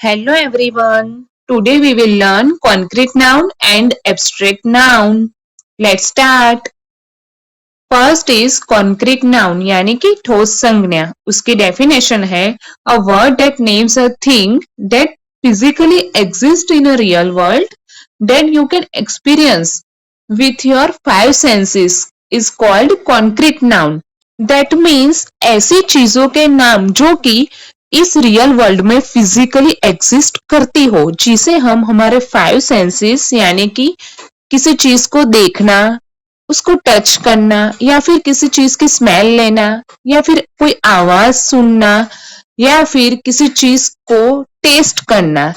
Hello everyone. Today we will learn concrete noun and abstract noun. Let's start. First is concrete noun यानी कि ठोस संज्ञा. उसकी definition है a word that names a thing that physically exists in a real world that you can experience with your five senses is called concrete noun. That means ऐसी चीजों के नाम जो कि इस रियल वर्ल्ड में फिजिकली एग्जिस्ट करती हो, जिसे हम हमारे फाइव सेंसेस यानी कि किसी चीज को देखना, उसको टच करना या फिर किसी चीज की स्मेल लेना या फिर कोई आवाज सुनना या फिर किसी चीज को टेस्ट करना,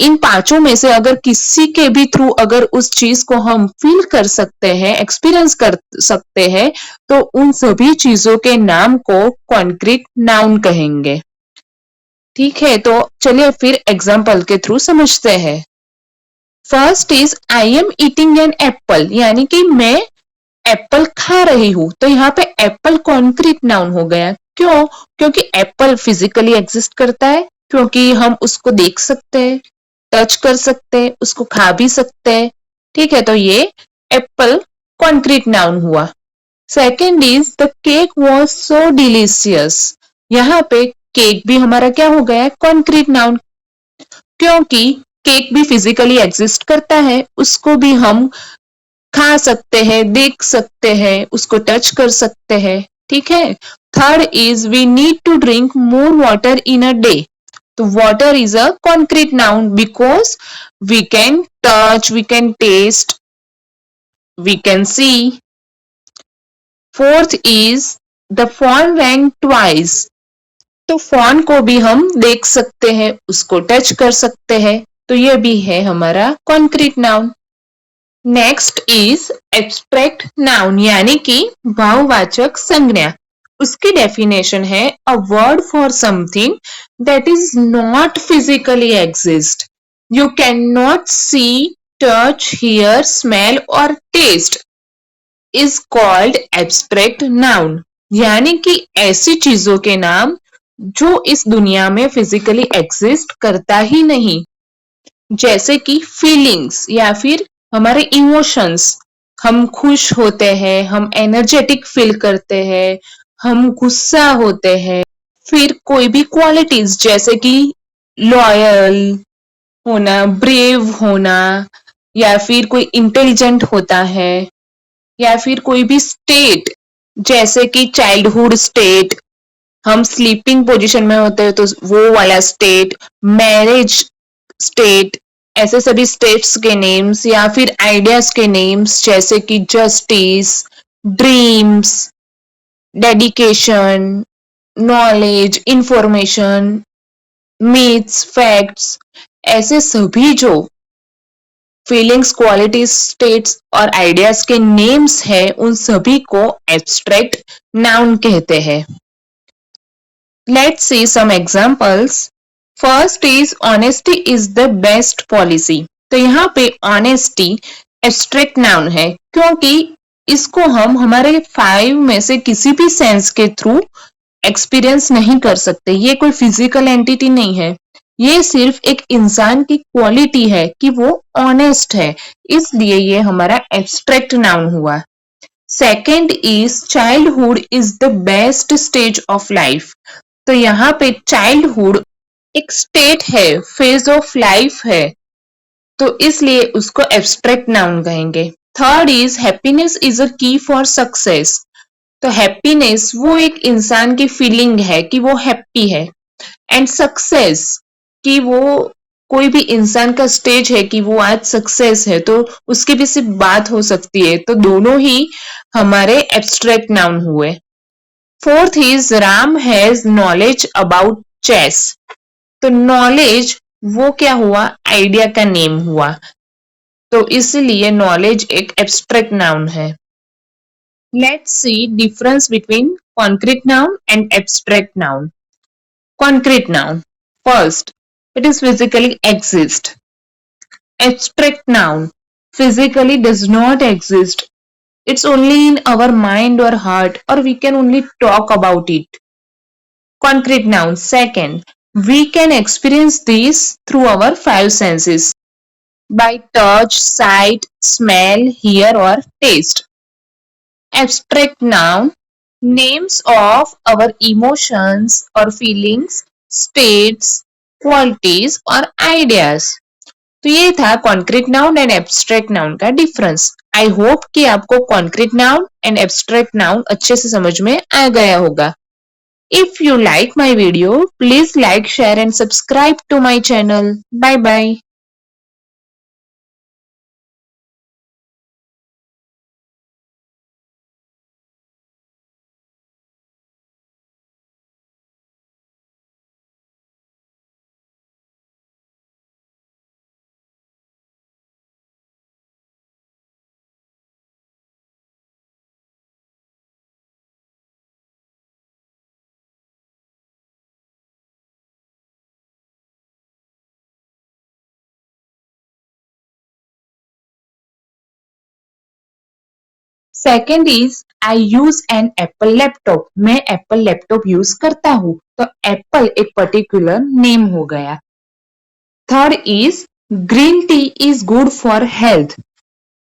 इन पांचों में से अगर किसी के भी थ्रू अगर उस चीज को हम फील कर सकते हैं, एक्सपीरियंस कर सकते हैं, तो उन सभी चीजों के नाम को कॉन्क्रीट नाउन कहेंगे. ठीक है, तो चलिए फिर एग्जाम्पल के थ्रू समझते हैं. First is I am eating an apple यानी कि मैं एप्पल खा रही हूं. तो यहाँ पे एप्पल कॉन्क्रीट नाउन हो गया. क्यों? क्योंकि एप्पल फिजिकली एग्जिस्ट करता है, क्योंकि हम उसको देख सकते हैं, टच कर सकते हैं, उसको खा भी सकते हैं. ठीक है, तो ये एप्पल कॉन्क्रीट नाउन हुआ. Second is the cake was so delicious. यहाँ पे केक भी हमारा क्या हो गया? Concrete noun. क्योंकि केक भी फिजिकली एग्जिस्ट करता है, उसको भी हम खा सकते हैं, देख सकते हैं, उसको टच कर सकते हैं. ठीक है. Third is we need to drink more water in a day. तो water is a concrete noun because we can touch, we can taste, we can see. Fourth is the phone rang twice. तो phone को भी हम देख सकते हैं, उसको touch कर सकते हैं, तो ये भी है हमारा concrete noun. Next is abstract noun यानी कि भाववाचक संज्ञा. उसकी डेफिनेशन है a word for something that is not physically exist. You can not see, touch, hear, smell और taste is called abstract noun. यानी कि ऐसी चीजों के नाम जो इस दुनिया में फिजिकली एग्जिस्ट करता ही नहीं, जैसे कि फीलिंग्स या फिर हमारे इमोशंस. हम खुश होते हैं, हम एनर्जेटिक फील करते हैं, हम गुस्सा होते हैं. फिर कोई भी क्वालिटीज जैसे कि लॉयल होना, ब्रेव होना, या फिर कोई इंटेलिजेंट होता है, या फिर कोई भी स्टेट जैसे कि चाइल्डहुड स्टेट, हम स्लीपिंग पोजीशन में होते हैं तो वो वाला स्टेट, मैरिज स्टेट, ऐसे सभी स्टेट्स के नेम्स या फिर आइडियाज के नेम्स जैसे कि justice, dreams, dedication, knowledge, information, myths, facts, ऐसे सभी जो फीलिंग्स, क्वालिटीज, स्टेट्स और आइडियाज के नेम्स हैं, उन सभी को एब्स्ट्रैक्ट नाउन कहते हैं. Let's see some examples. First is honesty is the best policy. तो यहाँ पे honesty abstract noun है, क्योंकि इसको हम हमारे फाइव में से किसी भी सेंस के थ्रू एक्सपीरियंस नहीं कर सकते. ये कोई फिजिकल एंटिटी नहीं है, ये सिर्फ एक इंसान की क्वालिटी है कि वो ऑनेस्ट है, इसलिए ये हमारा एब्स्ट्रैक्ट नाउन हुआ. Second is childhood is the best stage of life. तो यहाँ पे चाइल्डहुड एक स्टेट है, फेज ऑफ लाइफ है, तो इसलिए उसको एब्स्ट्रैक्ट नाउन कहेंगे. Third is happiness is a की फॉर सक्सेस. तो हैप्पीनेस वो एक इंसान की फीलिंग है कि वो हैप्पी है, एंड सक्सेस कि वो कोई भी इंसान का स्टेज है कि वो आज सक्सेस है, तो उसकी भी सिर्फ बात हो सकती है. तो दोनों ही हमारे एब्स्ट्रैक्ट नाउन हुए. Fourth is Ram has knowledge about chess. तो नॉलेज वो क्या हुआ? आइडिया का नेम हुआ, तो इसलिए नॉलेज एक एब्स्ट्रैक्ट नाउन है. Let's see difference between concrete noun and abstract noun. Concrete noun first, it is physically exist. Abstract noun physically does not exist. It's only in our mind or heart, or we can only talk about it. Concrete noun second, We can experience these through our five senses by touch, sight, smell, hear, or taste. Abstract noun, names of our emotions or feelings, states, qualities और ideas. तो ये था concrete noun and abstract noun का difference. I hope कि आपको concrete noun and abstract noun अच्छे से समझ में आ गया होगा. If you like my video, please like, share and subscribe to my channel. Bye bye. Second is I use an apple laptop. मैं एप्पल लैपटॉप यूज करता हूं. तो एप्पल एक पर्टिकुलर नेम हो गया. Third is green tea is good for health.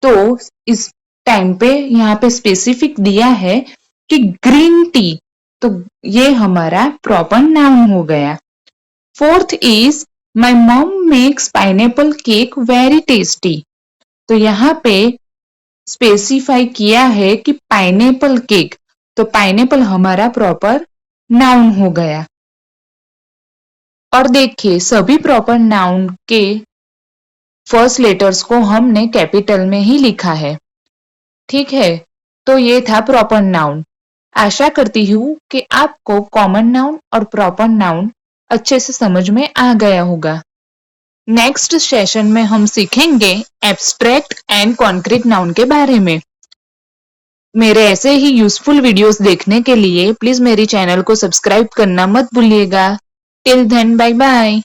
तो इस time पे यहाँ पे स्पेसिफिक दिया है कि ग्रीन टी, तो ये हमारा प्रॉपर नाउन हो गया. Fourth is my mom makes pineapple cake very tasty. तो यहाँ पे स्पेसिफाई किया है कि पाइनएप्पल केक, तो पाइनएप्पल हमारा प्रॉपर नाउन हो गया. और देखिए सभी प्रॉपर नाउन के फर्स्ट लेटर्स को हमने कैपिटल में ही लिखा है. ठीक है, तो ये था प्रॉपर नाउन. आशा करती हूँ कि आपको कॉमन नाउन और प्रॉपर नाउन अच्छे से समझ में आ गया होगा. नेक्स्ट सेशन में हम सीखेंगे एब्स्ट्रैक्ट एंड कॉन्क्रीट नाउन के बारे में. मेरे ऐसे ही यूजफुल वीडियोस देखने के लिए प्लीज मेरी चैनल को सब्सक्राइब करना मत भूलिएगा. Till then bye bye.